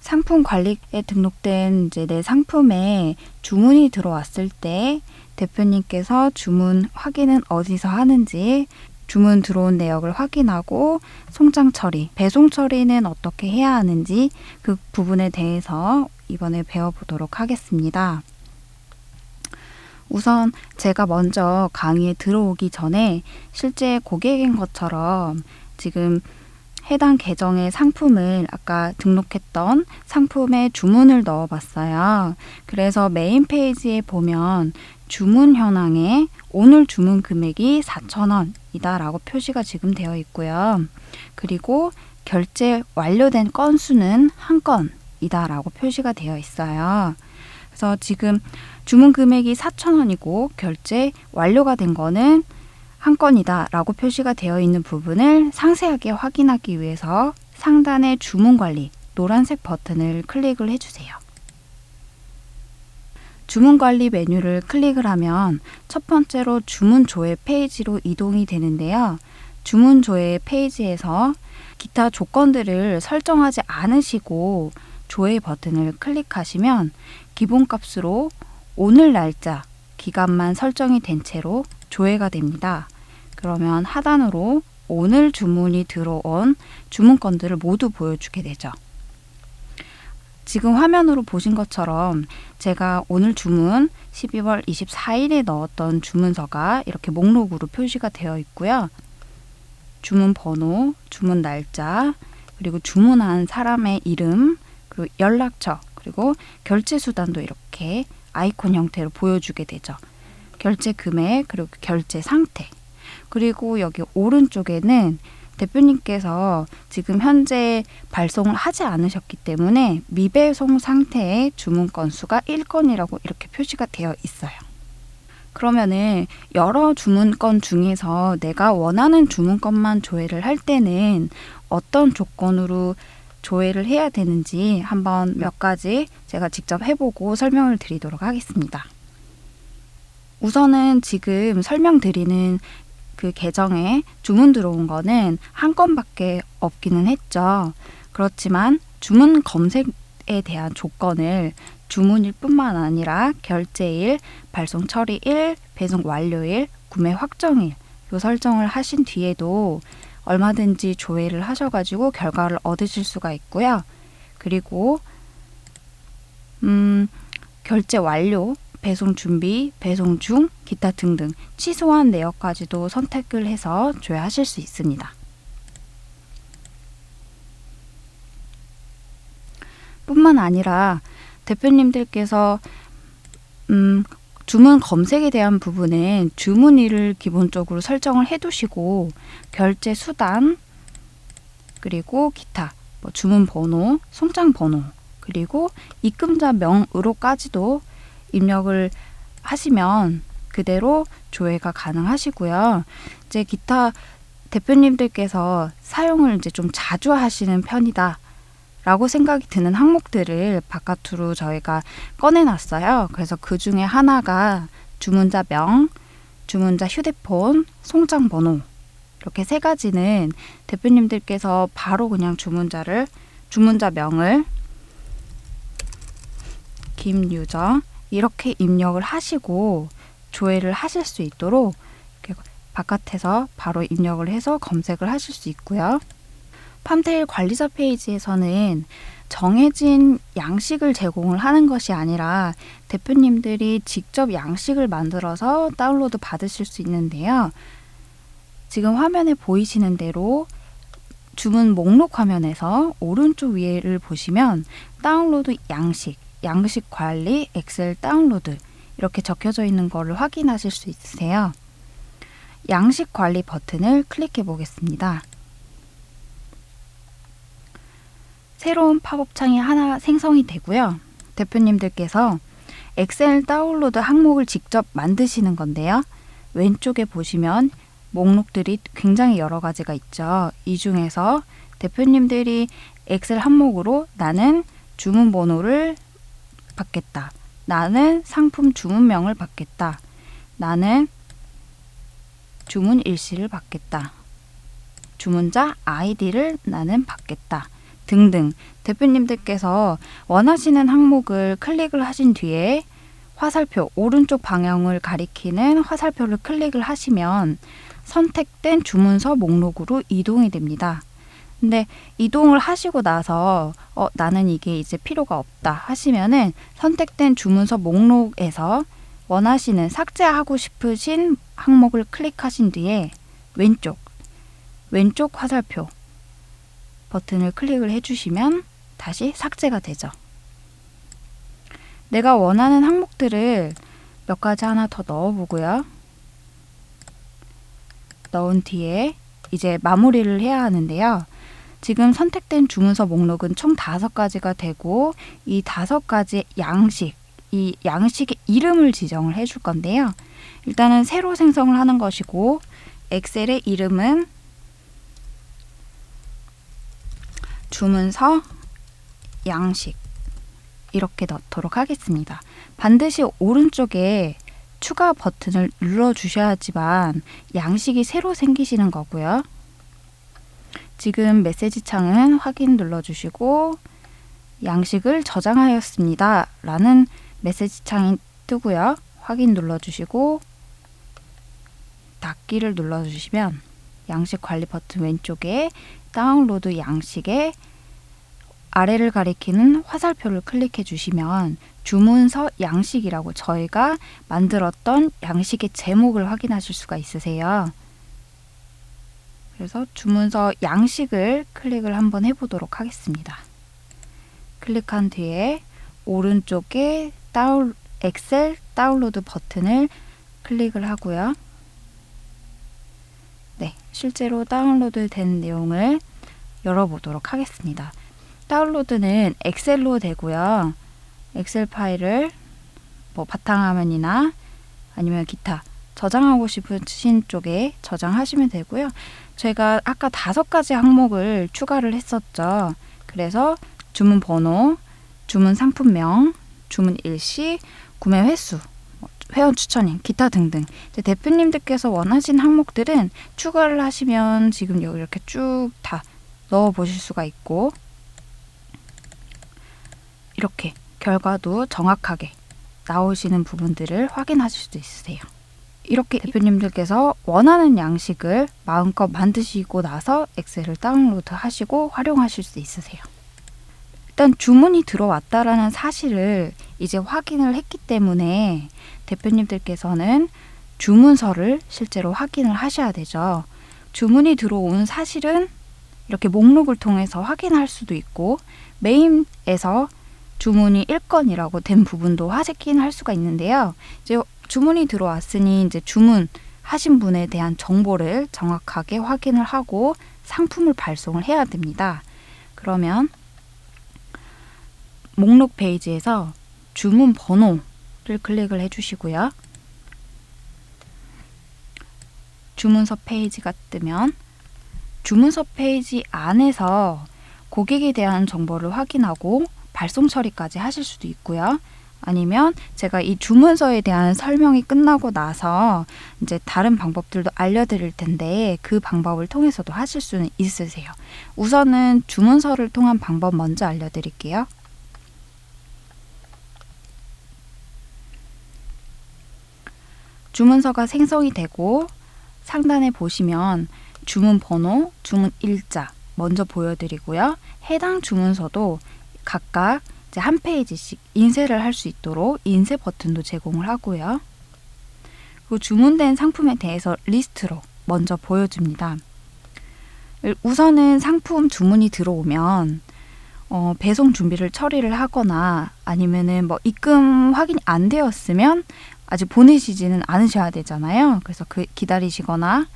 상품 관리에 등록된 이제 내 상품에 주문이 들어왔을 때 대표님께서 주문 확인은 어디서 하는지, 주문 들어온 내역을 확인하고 송장 처리, 배송 처리는 어떻게 해야 하는지 그 부분에 대해서 이번에 배워보도록 하겠습니다. 우선 제가 먼저 강의에 들어오기 전에 실제 고객인 것처럼 지금 해당 계정의 상품을 아까 등록했던 상품에 주문을 넣어봤어요. 그래서 메인 페이지에 보면 주문 현황에 오늘 주문 금액이 4,000원이다 라고 표시가 지금 되어 있고요. 그리고 결제 완료된 건수는 1건이다 라고 표시가 되어 있어요. 그래서 지금 주문 금액이 4,000원이고 결제 완료가 된 거는 1건이다 라고 표시가 되어 있는 부분을 상세하게 확인하기 위해서 상단의 주문 관리 노란색 버튼을 클릭을 해주세요. 주문 관리 메뉴를 클릭을 하면 첫 번째로 주문 조회 페이지로 이동이 되는데요. 주문 조회 페이지에서 기타 조건들을 설정하지 않으시고 조회 버튼을 클릭하시면 기본값으로 오늘 날짜, 기간만 설정이 된 채로 조회가 됩니다. 그러면 하단으로 오늘 주문이 들어온 주문 건들을 모두 보여주게 되죠. 지금 화면으로 보신 것처럼 제가 오늘 주문 12월 24일에 넣었던 주문서가 이렇게 목록으로 표시가 되어 있고요. 주문 번호, 주문 날짜, 그리고 주문한 사람의 이름, 그리고 연락처, 그리고 결제 수단도 이렇게 아이콘 형태로 보여주게 되죠. 결제 금액, 그리고 결제 상태. 그리고 여기 오른쪽에는 대표님께서 지금 현재 발송을 하지 않으셨기 때문에 미배송 상태의 주문 건수가 1건이라고 이렇게 표시가 되어 있어요. 그러면은 여러 주문건 중에서 내가 원하는 주문건만 조회를 할 때는 어떤 조건으로 조회를 해야 되는지 한번 몇 가지 제가 직접 해보고 설명을 드리도록 하겠습니다. 우선은 지금 설명드리는 그 계정에 주문 들어온 거는 1건밖에 없기는 했죠. 그렇지만 주문 검색에 대한 조건을 주문일 뿐만 아니라 결제일, 발송 처리일, 배송 완료일, 구매 확정일 요 설정을 하신 뒤에도 얼마든지 조회를 하셔가지고 결과를 얻으실 수가 있고요. 그리고 결제 완료, 배송 준비, 배송 중, 기타 등등 취소한 내역까지도 선택을 해서 조회하실 수 있습니다. 뿐만 아니라 대표님들께서 주문 검색에 대한 부분은 주문일을 기본적으로 설정을 해두시고 결제 수단, 그리고 기타, 주문 번호, 송장 번호, 그리고 입금자 명으로까지도 입력을 하시면 그대로 조회가 가능하시고요. 이제 기타 대표님들께서 사용을 이제 좀 자주 하시는 편이다 라고 생각이 드는 항목들을 바깥으로 저희가 꺼내놨어요. 그래서 그 중에 하나가 주문자 명, 주문자 휴대폰, 송장 번호 이렇게 세 가지는 대표님들께서 바로 그냥 주문자 명을 김유정 이렇게 입력을 하시고 조회를 하실 수 있도록 이렇게 바깥에서 바로 입력을 해서 검색을 하실 수 있고요. 팜테일 관리자 페이지에서는 정해진 양식을 제공을 하는 것이 아니라 대표님들이 직접 양식을 만들어서 다운로드 받으실 수 있는데요. 지금 화면에 보이시는 대로 주문 목록 화면에서 오른쪽 위를 보시면 다운로드 양식 관리, 엑셀 다운로드 이렇게 적혀져 있는 거를 확인하실 수 있으세요. 양식 관리 버튼을 클릭해 보겠습니다. 새로운 팝업 창이 하나 생성이 되고요. 대표님들께서 엑셀 다운로드 항목을 직접 만드시는 건데요. 왼쪽에 보시면 목록들이 굉장히 여러 가지가 있죠. 이 중에서 대표님들이 엑셀 항목으로 나는 주문 번호를 받겠다. 나는 상품 주문명을 받겠다. 나는 주문 일시를 받겠다. 주문자 아이디를 나는 받겠다. 등등 대표님들께서 원하시는 항목을 클릭을 하신 뒤에 화살표, 오른쪽 방향을 가리키는 화살표를 클릭을 하시면 선택된 주문서 목록으로 이동이 됩니다. 근데 이동을 하시고 나서 나는 이게 이제 필요가 없다 하시면은 선택된 주문서 목록에서 원하시는 삭제하고 싶으신 항목을 클릭하신 뒤에 왼쪽 화살표 버튼을 클릭을 해주시면 다시 삭제가 되죠. 내가 원하는 항목들을 몇 가지 하나 더 넣어보고요. 넣은 뒤에 이제 마무리를 해야 하는데요. 지금 선택된 주문서 목록은 총 5가지가 되고 이 5가지 이 양식의 이름을 지정을 해줄 건데요. 일단은 새로 생성을 하는 것이고 엑셀의 이름은 주문서 양식 이렇게 넣도록 하겠습니다. 반드시 오른쪽에 추가 버튼을 눌러주셔야지만 양식이 새로 생기시는 거고요. 지금 메시지 창은 확인 눌러주시고 양식을 저장하였습니다 라는 메시지 창이 뜨고요. 확인 눌러주시고 닫기를 눌러주시면 양식 관리 버튼 왼쪽에 다운로드 양식에 아래를 가리키는 화살표를 클릭해 주시면 주문서 양식이라고 저희가 만들었던 양식의 제목을 확인하실 수가 있으세요. 그래서 주문서 양식을 클릭을 한번 해보도록 하겠습니다. 클릭한 뒤에 오른쪽에 엑셀 다운로드 버튼을 클릭을 하고요. 네, 실제로 다운로드 된 내용을 열어보도록 하겠습니다. 다운로드는 엑셀로 되고요. 엑셀 파일을 바탕화면이나 아니면 기타 저장하고 싶으신 쪽에 저장하시면 되고요. 제가 아까 5가지 항목을 추가를 했었죠. 그래서 주문 번호, 주문 상품명, 주문 일시, 구매 횟수, 회원 추천인, 기타 등등. 대표님들께서 원하신 항목들은 추가를 하시면 지금 여기 이렇게 쭉 다 넣어 보실 수가 있고 이렇게 결과도 정확하게 나오시는 부분들을 확인하실 수도 있으세요. 이렇게 대표님들께서 원하는 양식을 마음껏 만드시고 나서 엑셀을 다운로드 하시고 활용하실 수 있으세요. 일단 주문이 들어왔다라는 사실을 이제 확인을 했기 때문에 대표님들께서는 주문서를 실제로 확인을 하셔야 되죠. 주문이 들어온 사실은 이렇게 목록을 통해서 확인할 수도 있고 메인에서 주문이 1건이라고 된 부분도 확인할 수가 있는데요. 이제 주문이 들어왔으니 이제 주문하신 분에 대한 정보를 정확하게 확인을 하고 상품을 발송을 해야 됩니다. 그러면 목록 페이지에서 주문 번호를 클릭을 해주시고요. 주문서 페이지가 뜨면 주문서 페이지 안에서 고객에 대한 정보를 확인하고 발송 처리까지 하실 수도 있고요. 아니면 제가 이 주문서에 대한 설명이 끝나고 나서 이제 다른 방법들도 알려드릴 텐데 그 방법을 통해서도 하실 수는 있으세요. 우선은 주문서를 통한 방법 먼저 알려드릴게요. 주문서가 생성이 되고 상단에 보시면 주문 번호, 주문 일자 먼저 보여드리고요. 해당 주문서도 각각 이제 한 페이지씩 인쇄를 할 수 있도록 인쇄 버튼도 제공을 하고요. 그리고 주문된 상품에 대해서 리스트로 먼저 보여줍니다. 우선은 상품 주문이 들어오면 배송 준비를 처리를 하거나 아니면은 입금 확인이 안 되었으면 아직 보내시지는 않으셔야 되잖아요. 그래서 기다리시거나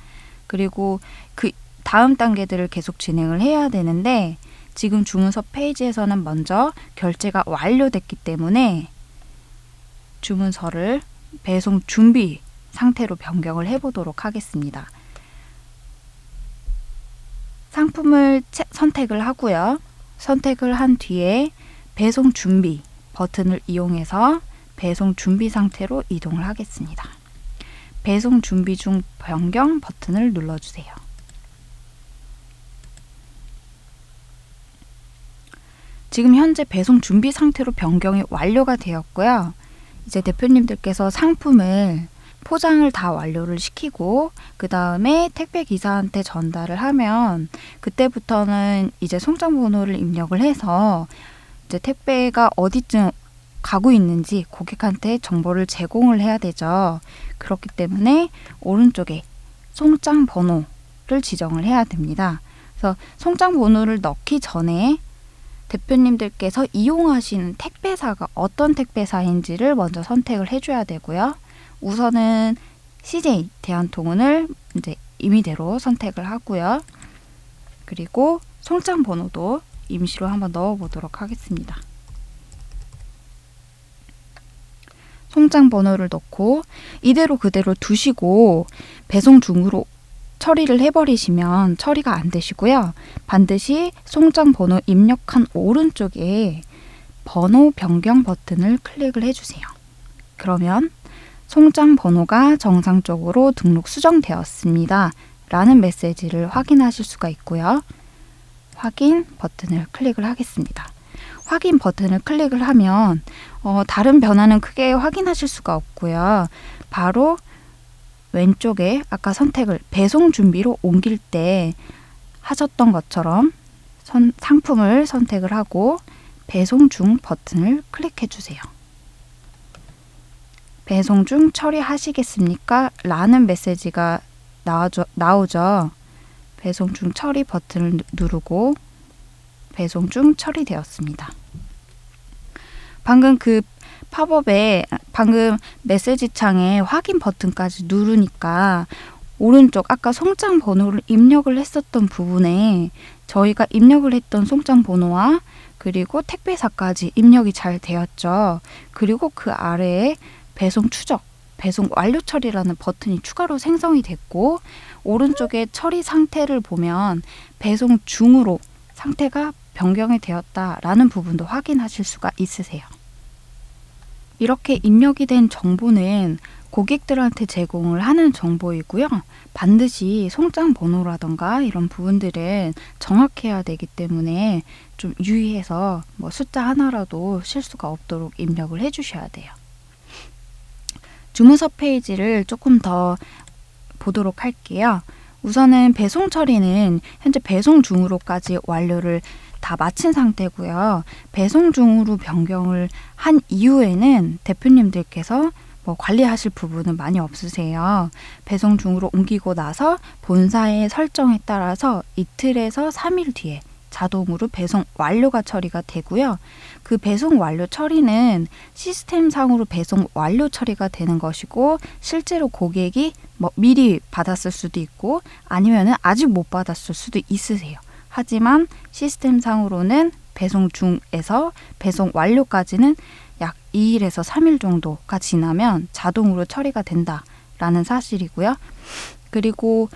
그리고 그 다음 단계들을 계속 진행을 해야 되는데 지금 주문서 페이지에서는 먼저 결제가 완료됐기 때문에 주문서를 배송 준비 상태로 변경을 해보도록 하겠습니다. 상품을 선택을 하고요. 선택을 한 뒤에 배송 준비 버튼을 이용해서 배송 준비 상태로 이동을 하겠습니다. 배송 준비 중 변경 버튼을 눌러주세요. 지금 현재 배송 준비 상태로 변경이 완료가 되었고요. 이제 대표님들께서 상품을 포장을 다 완료를 시키고 그 다음에 택배 기사한테 전달을 하면 그때부터는 이제 송장 번호를 입력을 해서 이제 택배가 어디쯤 가고 있는지 고객한테 정보를 제공을 해야 되죠. 그렇기 때문에 오른쪽에 송장 번호를 지정을 해야 됩니다. 그래서 송장 번호를 넣기 전에 대표님들께서 이용하시는 택배사가 어떤 택배사인지를 먼저 선택을 해줘야 되고요. 우선은 CJ 대한통운을 이제 임의대로 선택을 하고요. 그리고 송장 번호도 임시로 한번 넣어보도록 하겠습니다. 송장 번호를 넣고 이대로 그대로 두시고 배송 중으로 처리를 해버리시면 처리가 안 되시고요. 반드시 송장 번호 입력한 오른쪽에 번호 변경 버튼을 클릭을 해주세요. 그러면 송장 번호가 정상적으로 등록 수정되었습니다. 라는 메시지를 확인하실 수가 있고요. 확인 버튼을 클릭을 하겠습니다. 확인 버튼을 클릭을 하면 다른 변화는 크게 확인하실 수가 없고요. 바로 왼쪽에 아까 선택을 배송 준비로 옮길 때 하셨던 것처럼 상품을 선택을 하고 배송 중 버튼을 클릭해 주세요. 배송 중 처리하시겠습니까? 라는 메시지가 나오죠. 배송 중 처리 버튼을 누르고 배송 중 처리되었습니다. 방금 그 팝업에 방금 메시지 창에 확인 버튼까지 누르니까 오른쪽 아까 송장 번호를 입력을 했었던 부분에 저희가 입력을 했던 송장 번호와 그리고 택배사까지 입력이 잘 되었죠. 그리고 그 아래에 배송 추적, 배송 완료 처리라는 버튼이 추가로 생성이 됐고 오른쪽에 처리 상태를 보면 배송 중으로 상태가 변경이 되었다라는 부분도 확인하실 수가 있으세요. 이렇게 입력이 된 정보는 고객들한테 제공을 하는 정보이고요. 반드시 송장 번호라던가 이런 부분들은 정확해야 되기 때문에 좀 유의해서 숫자 하나라도 실수가 없도록 입력을 해주셔야 돼요. 주문서 페이지를 조금 더 보도록 할게요. 우선은 배송 처리는 현재 배송 중으로까지 완료를 다 마친 상태고요. 배송 중으로 변경을 한 이후에는 대표님들께서 관리하실 부분은 많이 없으세요. 배송 중으로 옮기고 나서 본사의 설정에 따라서 이틀에서 3일 뒤에 자동으로 배송 완료가 처리가 되고요. 그 배송 완료 처리는 시스템상으로 배송 완료 처리가 되는 것이고 실제로 고객이 미리 받았을 수도 있고 아니면은 아직 못 받았을 수도 있으세요. 하지만 시스템상으로는 배송 중에서 배송 완료까지는 약 2일에서 3일 정도가 지나면 자동으로 처리가 된다라는 사실이고요. 그리고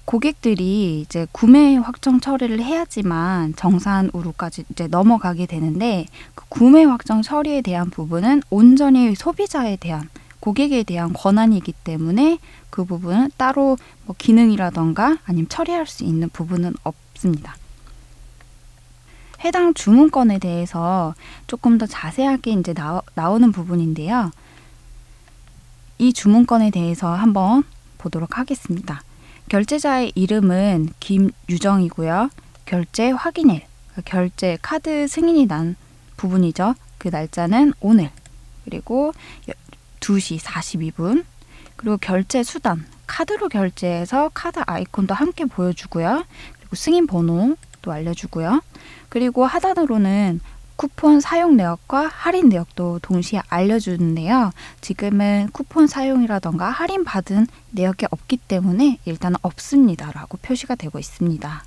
고객들이 이제 구매 확정 처리를 해야지만 정산으로까지 이제 넘어가게 되는데 그 구매 확정 처리에 대한 부분은 온전히 소비자에 대한 고객에 대한 권한이기 때문에 그 부분은 따로 기능이라던가 아니면 처리할 수 있는 부분은 없습니다. 해당 주문건에 대해서 조금 더 자세하게 이제 나오는 부분인데요. 이 주문건에 대해서 한번 보도록 하겠습니다. 결제자의 이름은 김유정이고요. 결제 확인일, 결제 카드 승인이 난 부분이죠. 그 날짜는 오늘, 그리고 2시 42분, 그리고 결제 수단, 카드로 결제해서 카드 아이콘도 함께 보여주고요. 그리고 승인 번호도 알려주고요. 그리고 하단으로는 쿠폰 사용 내역과 할인 내역도 동시에 알려주는데요. 지금은 쿠폰 사용이라던가 할인 받은 내역이 없기 때문에 일단은 없습니다 라고 표시가 되고 있습니다.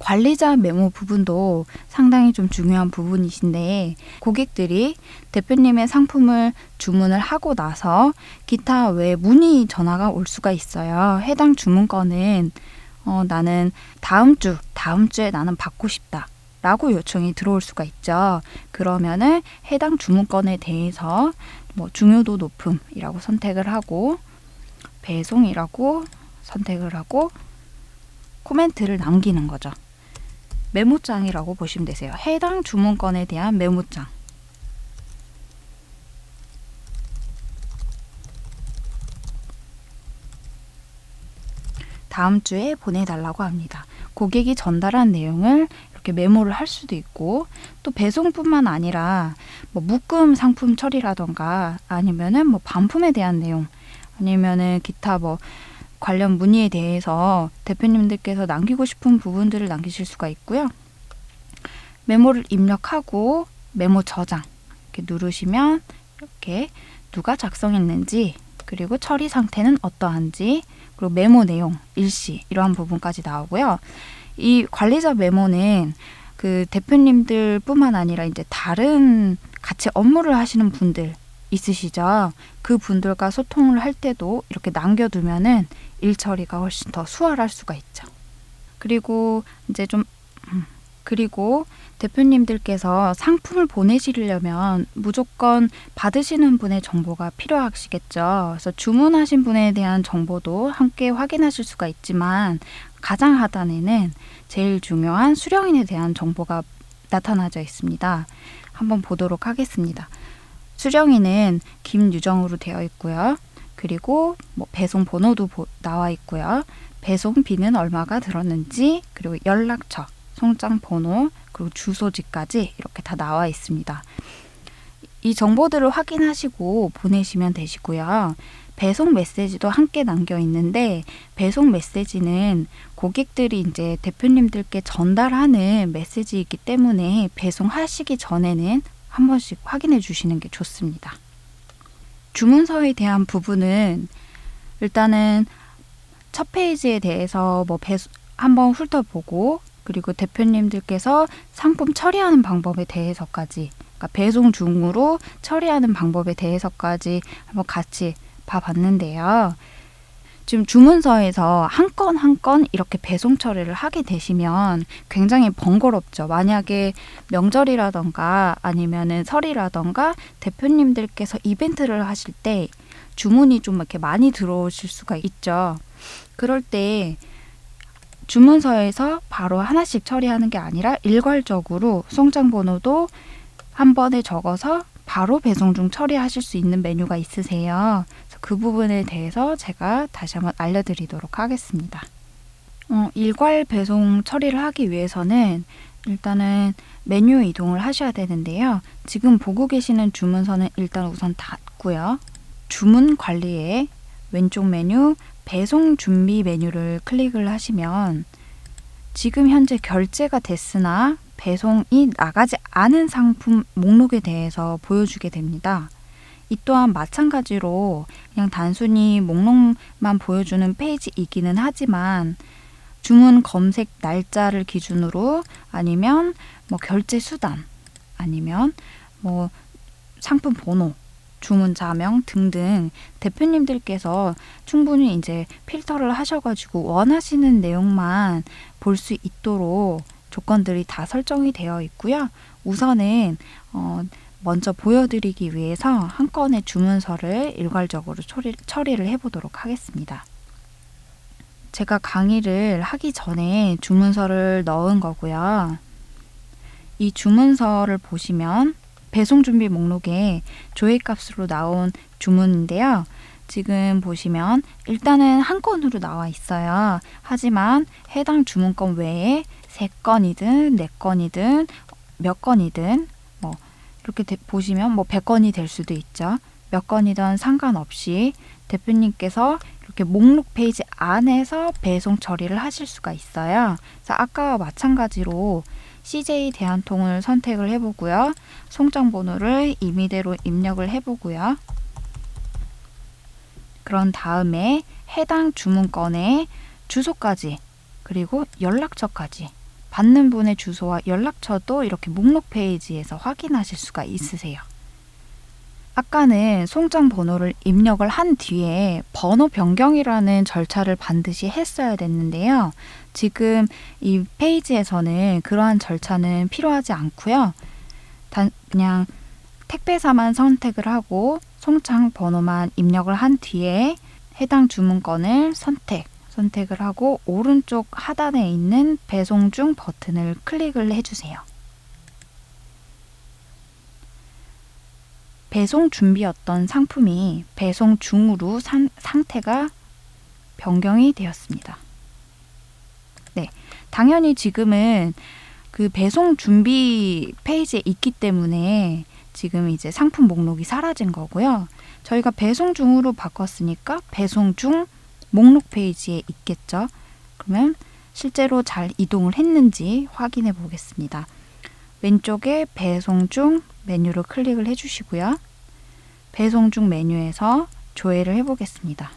관리자 메모 부분도 상당히 좀 중요한 부분이신데 고객들이 대표님의 상품을 주문을 하고 나서 기타 외 문의 전화가 올 수가 있어요. 해당 주문건은 나는 다음 주에 나는 받고 싶다 라고 요청이 들어올 수가 있죠. 그러면은 해당 주문건에 대해서 중요도 높음이라고 선택을 하고 배송이라고 선택을 하고 코멘트를 남기는 거죠. 메모장이라고 보시면 되세요. 해당 주문건에 대한 메모장. 다음 주에 보내달라고 합니다. 고객이 전달한 내용을 이렇게 메모를 할 수도 있고, 또 배송뿐만 아니라 뭐 묶음 상품 처리라던가 아니면은 뭐 반품에 대한 내용, 아니면은 기타 뭐 관련 문의에 대해서 대표님들께서 남기고 싶은 부분들을 남기실 수가 있고요. 메모를 입력하고 메모 저장 이렇게 누르시면 이렇게 누가 작성했는지, 그리고 처리 상태는 어떠한지, 그리고 메모 내용, 일시 이러한 부분까지 나오고요. 이 관리자 메모는 그 대표님들 뿐만 아니라 이제 다른 같이 업무를 하시는 분들 있으시죠? 그 분들과 소통을 할 때도 이렇게 남겨두면은 일 처리가 훨씬 더 수월할 수가 있죠. 그리고 이제 그리고 대표님들께서 상품을 보내시려면 무조건 받으시는 분의 정보가 필요하시겠죠. 그래서 주문하신 분에 대한 정보도 함께 확인하실 수가 있지만, 가장 하단에는 제일 중요한 수령인에 대한 정보가 나타나져 있습니다. 한번 보도록 하겠습니다. 수령인은 김유정으로 되어 있고요. 그리고 뭐 배송 번호도 나와 있고요. 배송비는 얼마가 들었는지, 그리고 연락처, 송장 번호, 그리고 주소지까지 이렇게 다 나와 있습니다. 이 정보들을 확인하시고 보내시면 되시고요. 배송 메시지도 함께 남겨 있는데, 배송 메시지는 고객들이 이제 대표님들께 전달하는 메시지이기 때문에 배송하시기 전에는 한 번씩 확인해 주시는 게 좋습니다. 주문서에 대한 부분은 일단은 첫 페이지에 대해서 뭐 한번 훑어보고, 그리고 대표님들께서 상품 처리하는 방법에 대해서까지, 그러니까 배송 중으로 처리하는 방법에 대해서까지 한번 같이 봐봤는데요. 지금 주문서에서 한 건 한 건 이렇게 배송 처리를 하게 되시면 굉장히 번거롭죠. 만약에 명절이라던가 아니면은 설이라던가 대표님들께서 이벤트를 하실 때 주문이 좀 이렇게 많이 들어오실 수가 있죠. 그럴 때 주문서에서 바로 하나씩 처리하는 게 아니라 일괄적으로 송장 번호도 한 번에 적어서 바로 배송 중 처리하실 수 있는 메뉴가 있으세요. 그래서 그 부분에 대해서 제가 다시 한번 알려드리도록 하겠습니다. 일괄 배송 처리를 하기 위해서는 일단은 메뉴 이동을 하셔야 되는데요. 지금 보고 계시는 주문서는 일단 우선 닫고요. 주문 관리에 왼쪽 메뉴 배송 준비 메뉴를 클릭을 하시면 지금 현재 결제가 됐으나 배송이 나가지 않은 상품 목록에 대해서 보여주게 됩니다. 이 또한 마찬가지로 그냥 단순히 목록만 보여주는 페이지이기는 하지만, 주문 검색 날짜를 기준으로 아니면 뭐 결제 수단, 아니면 뭐 상품 번호, 주문 자명 등등 대표님들께서 충분히 이제 필터를 하셔가지고 원하시는 내용만 볼 수 있도록 조건들이 다 설정이 되어 있고요. 우선은 먼저 보여드리기 위해서 한 건의 주문서를 일괄적으로 처리를 해보도록 하겠습니다. 제가 강의를 하기 전에 주문서를 넣은 거고요. 이 주문서를 보시면 배송 준비 목록에 조회값으로 나온 주문인데요. 지금 보시면 일단은 한 건으로 나와 있어요. 하지만 해당 주문건 외에 3건이든 4건이든 몇 건이든 뭐 이렇게 보시면 뭐 100건이 될 수도 있죠. 몇 건이든 상관없이 대표님께서 이렇게 목록 페이지 안에서 배송 처리를 하실 수가 있어요. 그래서 아까와 마찬가지로 CJ 대한통을 선택을 해보고요. 송장 번호를 임의대로 입력을 해보고요. 그런 다음에 해당 주문건의 주소까지, 그리고 연락처까지, 받는 분의 주소와 연락처도 이렇게 목록 페이지에서 확인하실 수가 있으세요. 아까는 송장 번호를 입력을 한 뒤에 번호 변경이라는 절차를 반드시 했어야 됐는데요. 지금 이 페이지에서는 그러한 절차는 필요하지 않고요. 그냥 택배사만 선택을 하고 송장 번호만 입력을 한 뒤에 해당 주문건을 선택, 선택을 하고 오른쪽 하단에 있는 배송 중 버튼을 클릭을 해주세요. 배송 준비였던 상품이 배송 중으로 상태가 변경이 되었습니다. 네, 당연히 지금은 그 배송 준비 페이지에 있기 때문에 지금 이제 상품 목록이 사라진 거고요. 저희가 배송 중으로 바꿨으니까 배송 중 목록 페이지에 있겠죠. 그러면 실제로 잘 이동을 했는지 확인해 보겠습니다. 왼쪽에 배송 중 메뉴를 클릭을 해주시고요. 배송 중 메뉴에서 조회를 해보겠습니다.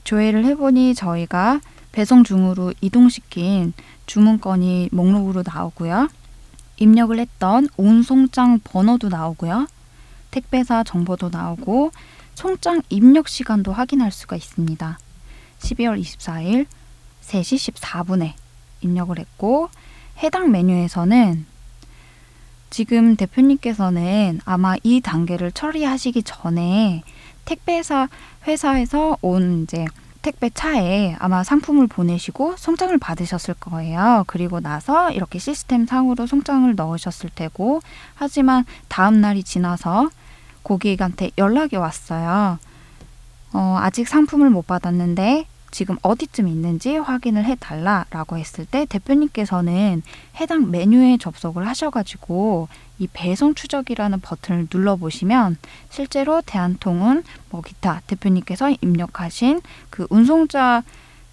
조회를 해보니 저희가 배송 중으로 이동시킨 주문건이 목록으로 나오고요. 입력을 했던 운송장 번호도 나오고요. 택배사 정보도 나오고 송장 입력 시간도 확인할 수가 있습니다. 12월 24일 3시 14분에 입력을 했고 해당 메뉴에서는 지금 대표님께서는 아마 이 단계를 처리하시기 전에 택배사 회사에서 온 이제 택배 차에 아마 상품을 보내시고 송장을 받으셨을 거예요. 그리고 나서 이렇게 시스템 상으로 송장을 넣으셨을 테고, 하지만 다음 날이 지나서 고객한테 연락이 왔어요. 아직 상품을 못 받았는데 지금 어디쯤 있는지 확인을 해달라라고 했을 때 대표님께서는 해당 메뉴에 접속을 하셔가지고 이 배송 추적이라는 버튼을 눌러보시면 실제로 대한통운 기타 대표님께서 입력하신 그 운송자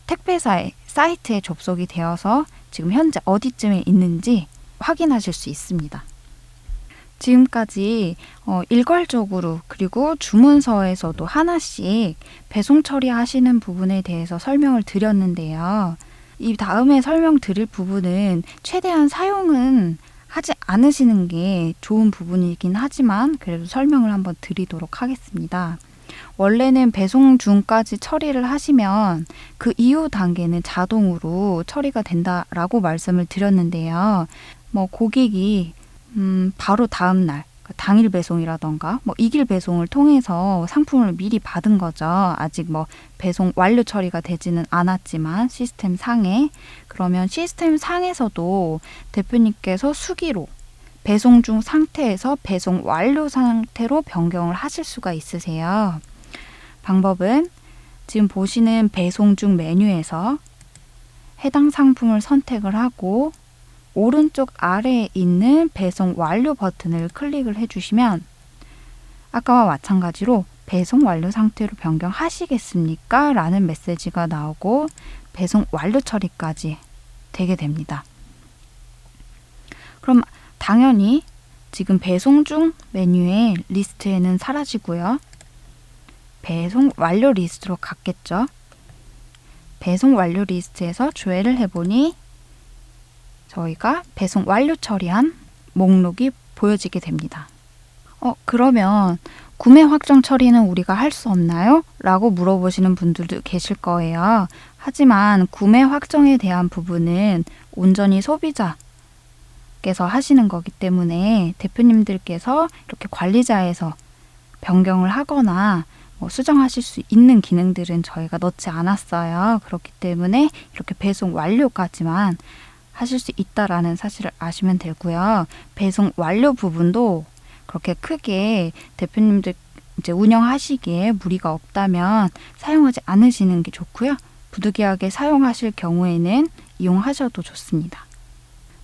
택배사의 사이트에 접속이 되어서 지금 현재 어디쯤에 있는지 확인하실 수 있습니다. 지금까지 일괄적으로 그리고 주문서에서도 하나씩 배송 처리하시는 부분에 대해서 설명을 드렸는데요. 이 다음에 설명드릴 부분은 최대한 사용은 하지 않으시는 게 좋은 부분이긴 하지만 그래도 설명을 한번 드리도록 하겠습니다. 원래는 배송 중까지 처리를 하시면 그 이후 단계는 자동으로 처리가 된다라고 말씀을 드렸는데요. 고객이 바로 다음 날, 당일 배송이라던가 이길 배송을 통해서 상품을 미리 받은 거죠. 아직 배송 완료 처리가 되지는 않았지만 시스템 상에. 그러면 시스템 상에서도 대표님께서 수기로 배송 중 상태에서 배송 완료 상태로 변경을 하실 수가 있으세요. 방법은 지금 보시는 배송 중 메뉴에서 해당 상품을 선택을 하고 오른쪽 아래에 있는 배송 완료 버튼을 클릭을 해주시면 아까와 마찬가지로 배송 완료 상태로 변경하시겠습니까? 라는 메시지가 나오고 배송 완료 처리까지 되게 됩니다. 그럼 당연히 지금 배송 중 메뉴의 리스트에는 사라지고요. 배송 완료 리스트로 갔겠죠. 배송 완료 리스트에서 조회를 해보니 저희가 배송 완료 처리한 목록이 보여지게 됩니다. 그러면 구매 확정 처리는 우리가 할 수 없나요? 라고 물어보시는 분들도 계실 거예요. 하지만 구매 확정에 대한 부분은 온전히 소비자께서 하시는 거기 때문에 대표님들께서 이렇게 관리자에서 변경을 하거나 수정하실 수 있는 기능들은 저희가 넣지 않았어요. 그렇기 때문에 이렇게 배송 완료까지만 하실 수 있다라는 사실을 아시면 되고요. 배송 완료 부분도 그렇게 크게 대표님들 이제 운영하시기에 무리가 없다면 사용하지 않으시는 게 좋고요. 부득이하게 사용하실 경우에는 이용하셔도 좋습니다.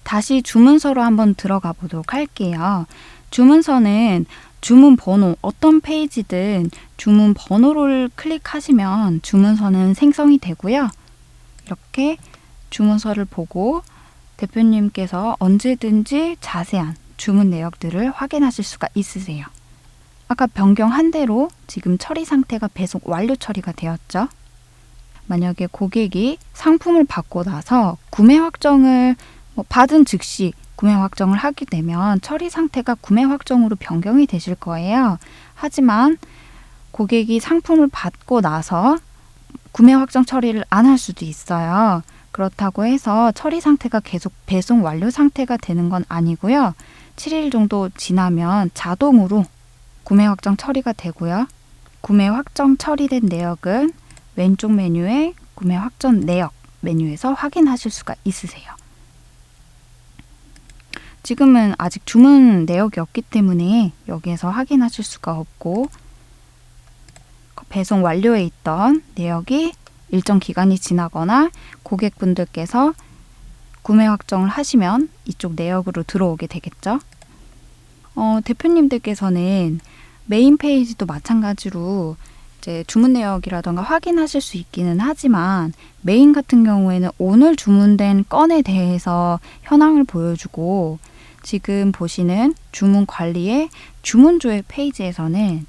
다시 주문서로 한번 들어가 보도록 할게요. 주문서는 주문 번호, 어떤 페이지든 주문 번호를 클릭하시면 주문서는 생성이 되고요. 이렇게 주문서를 보고 대표님께서 언제든지 자세한 주문 내역들을 확인하실 수가 있으세요. 아까 변경한 대로 지금 처리 상태가 배송 완료 처리가 되었죠. 만약에 고객이 상품을 받고 나서 구매 확정을 받은 즉시 구매 확정을 하게 되면 처리 상태가 구매 확정으로 변경이 되실 거예요. 하지만 고객이 상품을 받고 나서 구매 확정 처리를 안 할 수도 있어요. 그렇다고 해서 처리 상태가 계속 배송 완료 상태가 되는 건 아니고요. 7일 정도 지나면 자동으로 구매 확정 처리가 되고요. 구매 확정 처리된 내역은 왼쪽 메뉴에 구매 확정 내역 메뉴에서 확인하실 수가 있으세요. 지금은 아직 주문 내역이 없기 때문에 여기에서 확인하실 수가 없고, 배송 완료에 있던 내역이 일정 기간이 지나거나 고객분들께서 구매 확정을 하시면 이쪽 내역으로 들어오게 되겠죠. 대표님들께서는 메인 페이지도 마찬가지로 이제 주문 내역이라던가 확인하실 수 있기는 하지만, 메인 같은 경우에는 오늘 주문된 건에 대해서 현황을 보여주고, 지금 보시는 주문 관리의 주문조회 페이지에서는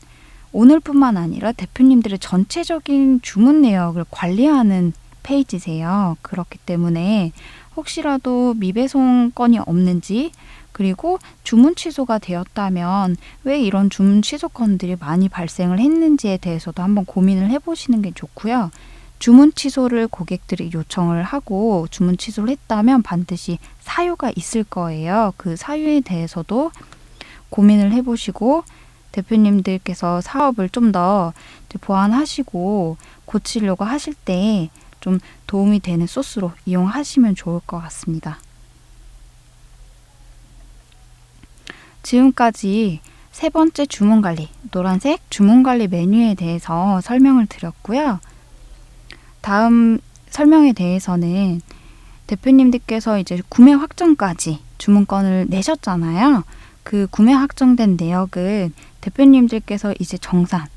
오늘뿐만 아니라 대표님들의 전체적인 주문 내역을 관리하는 페이지세요. 그렇기 때문에 혹시라도 미배송 건이 없는지, 그리고 주문 취소가 되었다면 왜 이런 주문 취소 건들이 많이 발생을 했는지에 대해서도 한번 고민을 해보시는 게 좋고요. 주문 취소를 고객들이 요청을 하고 주문 취소를 했다면 반드시 사유가 있을 거예요. 그 사유에 대해서도 고민을 해보시고, 대표님들께서 사업을 좀 더 보완하시고 고치려고 하실 때 좀 도움이 되는 소스로 이용하시면 좋을 것 같습니다. 지금까지 세 번째 주문 관리, 노란색 주문 관리 메뉴에 대해서 설명을 드렸고요. 다음 설명에 대해서는 대표님들께서 이제 구매 확정까지 주문건을 내셨잖아요. 그 구매 확정된 내역은 대표님들께서 이제 정산,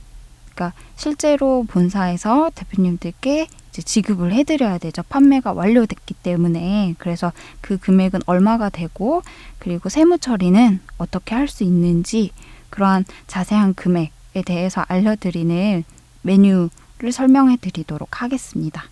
그러니까 실제로 본사에서 대표님들께 이제 지급을 해드려야 되죠. 판매가 완료됐기 때문에. 그래서 그 금액은 얼마가 되고, 그리고 세무 처리는 어떻게 할 수 있는지, 그러한 자세한 금액에 대해서 알려드리는 메뉴를 설명해 드리도록 하겠습니다.